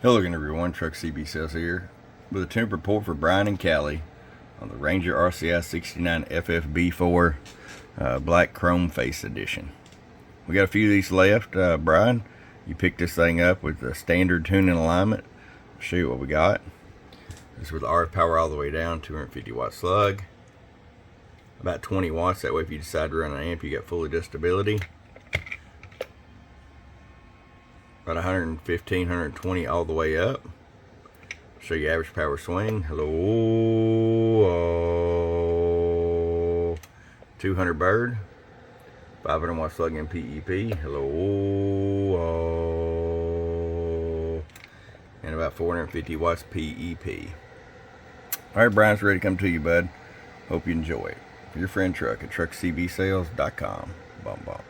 Hello again everyone, Truck CB Sales here with a temp report for Bryan and Callie on the Ranger RCI-69FFB4 Black Chrome Face Edition. We got a few of these left. Bryan, you picked this thing up with the standard tuning alignment. I'll show you what we got. This is with RF power all the way down, 250 watt slug. About 20 watts, that way if you decide to run an amp you got full adjustability. About 115, 120 all the way up. Show you average power swing. Hello. 200 bird. 500 watt slug in PEP. Hello. And about 450 watts PEP. Alright, Bryan's ready to come to you, bud. Hope you enjoy it. Your friend Truck at truckcbsales.com. Bum bum.